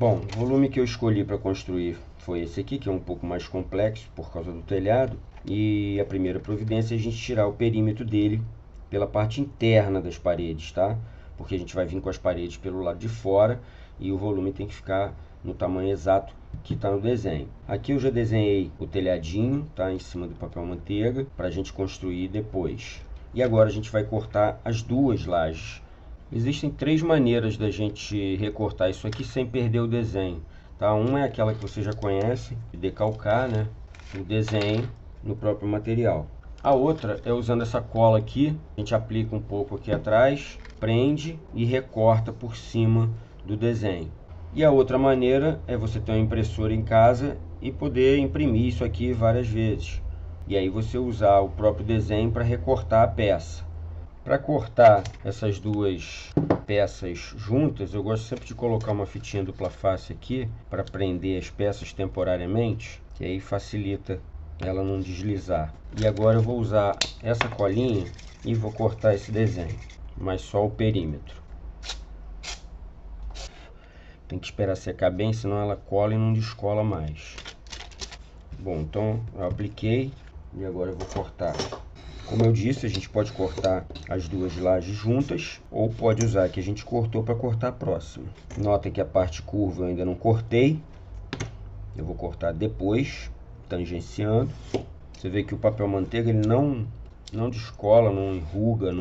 Bom, o volume que eu escolhi para construir foi esse aqui, que é um pouco mais complexo por causa do telhado. E a primeira providência é a gente tirar o perímetro dele pela parte interna das paredes, tá? Porque a gente vai vir com as paredes pelo lado de fora e o volume tem que ficar no tamanho exato que está no desenho. Aqui eu já desenhei o telhadinho, tá? Em cima do papel manteiga, para a gente construir depois. E agora a gente vai cortar as duas lajes. Existem três maneiras da gente recortar isso aqui sem perder o desenho, tá? Uma é aquela que você já conhece, de decalcar, né, o desenho no próprio material. A outra é usando essa cola aqui, a gente aplica um pouco aqui atrás, prende e recorta por cima do desenho. E a outra maneira é você ter uma impressora em casa e poder imprimir isso aqui várias vezes. E aí você usar o próprio desenho para recortar a peça. Para cortar essas duas peças juntas, eu gosto sempre de colocar uma fitinha dupla face aqui para prender as peças temporariamente, que aí facilita ela não deslizar. E agora eu vou usar essa colinha e vou cortar esse desenho, mas só o perímetro. Tem que esperar secar bem, senão ela cola e não descola mais. Bom, então eu apliquei e agora eu vou cortar. Como eu disse, a gente pode cortar as duas lajes juntas ou pode usar a que a gente cortou para cortar a próxima. Nota que a parte curva eu ainda não cortei. Eu vou cortar depois, tangenciando. Você vê que o papel manteiga ele não descola, não enruga,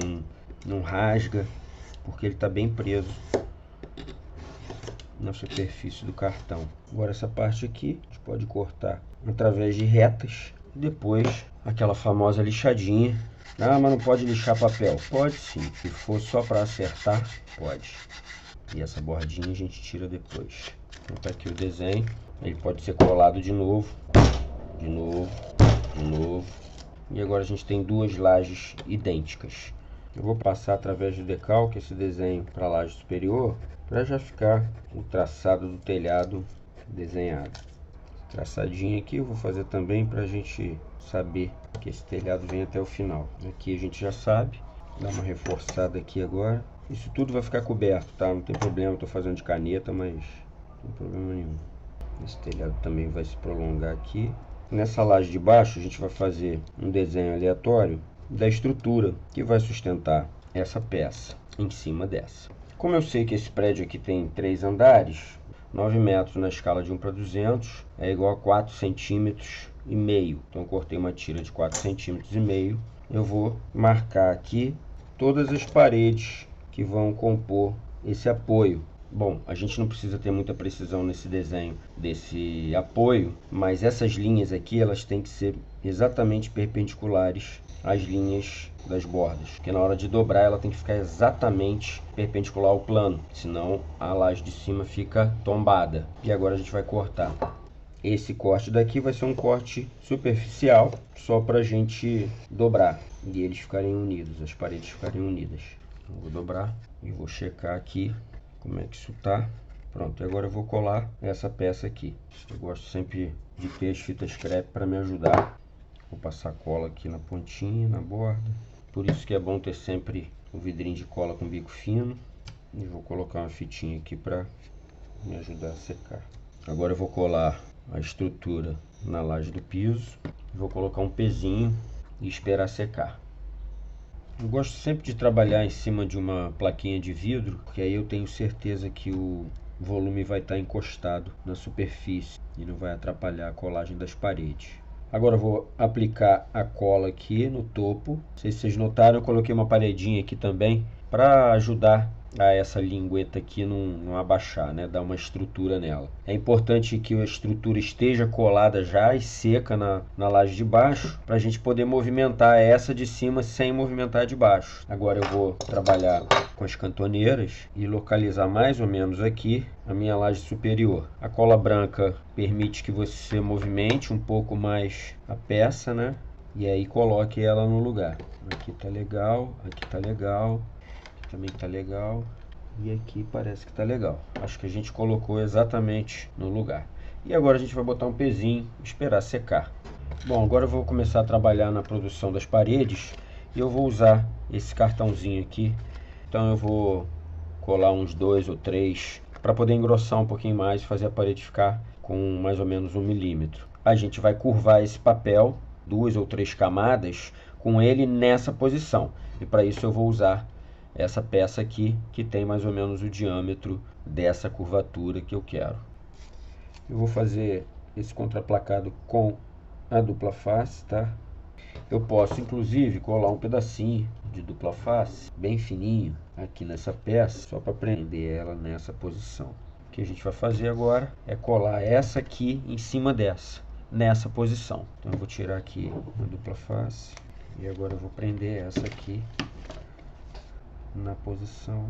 não rasga, porque ele está bem preso na superfície do cartão. Agora essa parte aqui a gente pode cortar através de retas. Depois aquela famosa lixadinha. Ah, mas não pode lixar papel. Pode sim, se for só para acertar, pode. E essa bordinha a gente tira depois. Então tá aqui o desenho. Ele pode ser colado de novo, de novo, de novo. E agora a gente tem duas lajes idênticas. Eu vou passar através do decalque esse desenho para a laje superior, para já ficar o traçado do telhado desenhado. Traçadinho aqui eu vou fazer também para a gente saber que esse telhado vem até o final. Aqui a gente já sabe. Dá uma reforçada aqui agora. Isso tudo vai ficar coberto, tá? Não tem problema, estou fazendo de caneta, mas não tem problema nenhum. Esse telhado também vai se prolongar aqui. Nessa laje de baixo a gente vai fazer um desenho aleatório da estrutura que vai sustentar essa peça em cima dessa. Como eu sei que esse prédio aqui tem 3 andares, 9 metros na escala de 1 para 200 é igual a 4,5 centímetros. Então eu cortei uma tira de 4,5 centímetros. Eu vou marcar aqui todas as paredes que vão compor esse apoio. Bom, a gente não precisa ter muita precisão nesse desenho desse apoio, mas essas linhas aqui elas têm que ser exatamente perpendiculares às linhas das bordas, porque na hora de dobrar ela tem que ficar exatamente perpendicular ao plano, senão a laje de cima fica tombada. E agora a gente vai cortar. Esse corte daqui vai ser um corte superficial, só para a gente dobrar e eles ficarem unidos, as paredes ficarem unidas. Eu vou dobrar e vou checar aqui como é que isso tá. Pronto, e agora eu vou colar essa peça aqui. Eu gosto sempre de ter as fitas crepe para me ajudar. Vou passar cola aqui na pontinha, na borda. Por isso que é bom ter sempre um vidrinho de cola com bico fino. E vou colocar uma fitinha aqui para me ajudar a secar. Agora eu vou colar a estrutura na laje do piso. Vou colocar um pezinho e esperar secar. Eu gosto sempre de trabalhar em cima de uma plaquinha de vidro, porque aí eu tenho certeza que o volume vai estar encostado na superfície e não vai atrapalhar a colagem das paredes. Agora eu vou aplicar a cola aqui no topo. Não sei se vocês notaram, eu coloquei uma paredinha aqui também para ajudar a essa lingueta aqui não abaixar, né? Dar uma estrutura nela. É importante que a estrutura esteja colada já e seca na laje de baixo, para a gente poder movimentar essa de cima sem movimentar a de baixo. Agora eu vou trabalhar com as cantoneiras e localizar mais ou menos aqui a minha laje superior. A cola branca permite que você movimente um pouco mais a peça, né? E aí coloque ela no lugar. Aqui tá legal, aqui tá legal. Também tá legal e aqui parece que tá legal. Acho que a gente colocou exatamente no lugar. E agora a gente vai botar um pezinho e esperar secar. Bom, agora eu vou começar a trabalhar na produção das paredes e eu vou usar esse cartãozinho aqui. Então eu vou colar uns 2 ou 3 para poder engrossar um pouquinho mais e fazer a parede ficar com mais ou menos 1 milímetro. A gente vai curvar esse papel 2 ou 3 camadas com ele nessa posição. E para isso eu vou usar essa peça aqui, que tem mais ou menos o diâmetro dessa curvatura que eu quero. Eu vou fazer esse contraplacado com a dupla face, tá? Eu posso inclusive colar um pedacinho de dupla face bem fininho aqui nessa peça, só para prender ela nessa posição. O que a gente vai fazer agora é colar essa aqui em cima dessa, nessa posição. Então eu vou tirar aqui a dupla face e agora eu vou prender essa aqui na posição.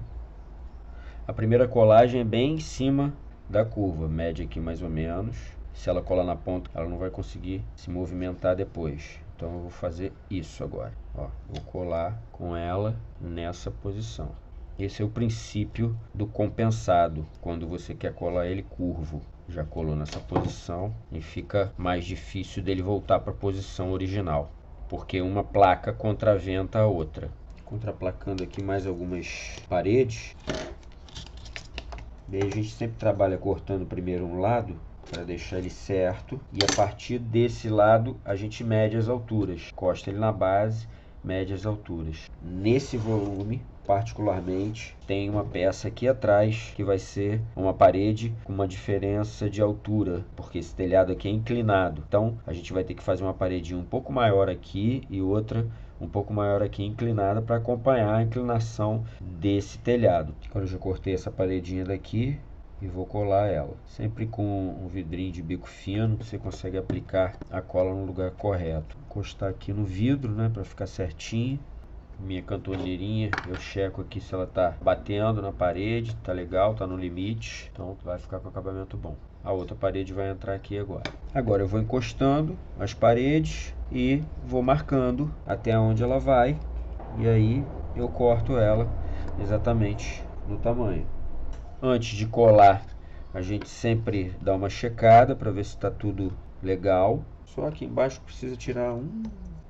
A primeira colagem é bem em cima da curva, mede aqui mais ou menos. Se ela colar na ponta, ela não vai conseguir se movimentar depois. Então eu vou fazer isso agora. Ó, vou colar com ela nessa posição. Esse é o princípio do compensado, quando você quer colar ele curvo. Já colou nessa posição e fica mais difícil dele voltar para a posição original, porque uma placa contraventa a outra. Contraplacando aqui mais algumas paredes. Daí a gente sempre trabalha cortando primeiro um lado para deixar ele certo, e a partir desse lado a gente mede as alturas, encosta ele na base, mede as alturas. Nesse volume particularmente tem uma peça aqui atrás que vai ser uma parede com uma diferença de altura, porque esse telhado aqui é inclinado, então a gente vai ter que fazer uma paredinha um pouco maior aqui e outra um pouco maior aqui inclinada para acompanhar a inclinação desse telhado. Agora eu já cortei essa paredinha daqui e vou colar ela. Sempre com um vidrinho de bico fino, você consegue aplicar a cola no lugar correto. Vou encostar aqui no vidro, né, para ficar certinho. Minha cantoneirinha, eu checo aqui se ela tá batendo na parede, tá legal, tá no limite, então vai ficar com acabamento bom. A outra parede vai entrar aqui agora. Agora eu vou encostando as paredes e vou marcando até onde ela vai, e aí eu corto ela exatamente no tamanho. Antes de colar, a gente sempre dá uma checada para ver se está tudo legal. Só aqui embaixo precisa tirar um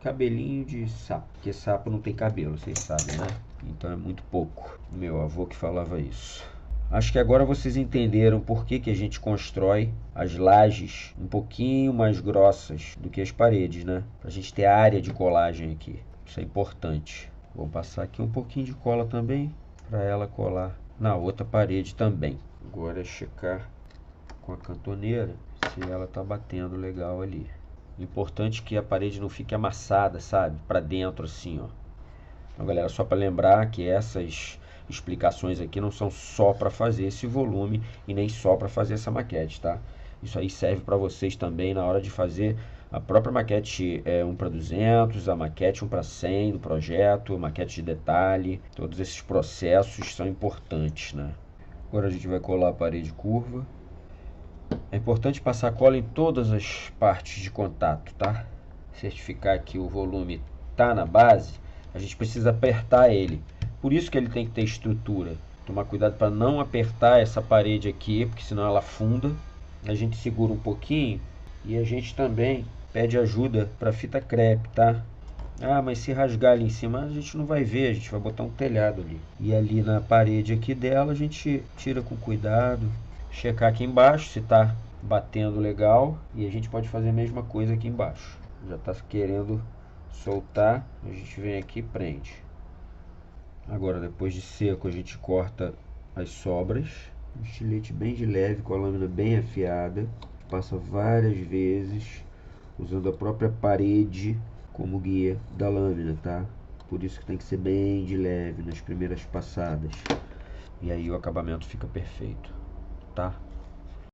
cabelinho de sapo, porque sapo não tem cabelo, vocês sabem, né? Então é muito pouco. Meu avô que falava isso. Acho que agora vocês entenderam por que a gente constrói as lajes um pouquinho mais grossas do que as paredes, né? Para a gente ter a área de colagem aqui. Isso é importante. Vou passar aqui um pouquinho de cola também, para ela colar na outra parede também. Agora é checar com a cantoneira se ela tá batendo legal ali. Importante que a parede não fique amassada, sabe? Para dentro assim, ó. Então, galera, só para lembrar que essas explicações aqui não são só para fazer esse volume e nem só para fazer essa maquete, tá? Isso aí serve para vocês também na hora de fazer a própria maquete 1:200, a maquete 1:100 do projeto, a maquete de detalhe. Todos esses processos são importantes, né? Agora a gente vai colar a parede curva. É importante passar cola em todas as partes de contato, tá? Certificar que o volume tá na base, a gente precisa apertar ele. Por isso que ele tem que ter estrutura. Tomar cuidado para não apertar essa parede aqui, porque senão ela afunda. A gente segura um pouquinho e a gente também pede ajuda para fita crepe, tá? Ah, mas se rasgar ali em cima a gente não vai ver, a gente vai botar um telhado ali. E ali na parede aqui dela a gente tira com cuidado. Checar aqui embaixo se tá batendo legal, e a gente pode fazer a mesma coisa aqui embaixo. Já tá querendo soltar, a gente vem aqui e prende. Agora, depois de seco, a gente corta as sobras. Um estilete bem de leve, com a lâmina bem afiada. Passa várias vezes, usando a própria parede como guia da lâmina, tá? Por isso que tem que ser bem de leve nas primeiras passadas. E aí o acabamento fica perfeito, tá?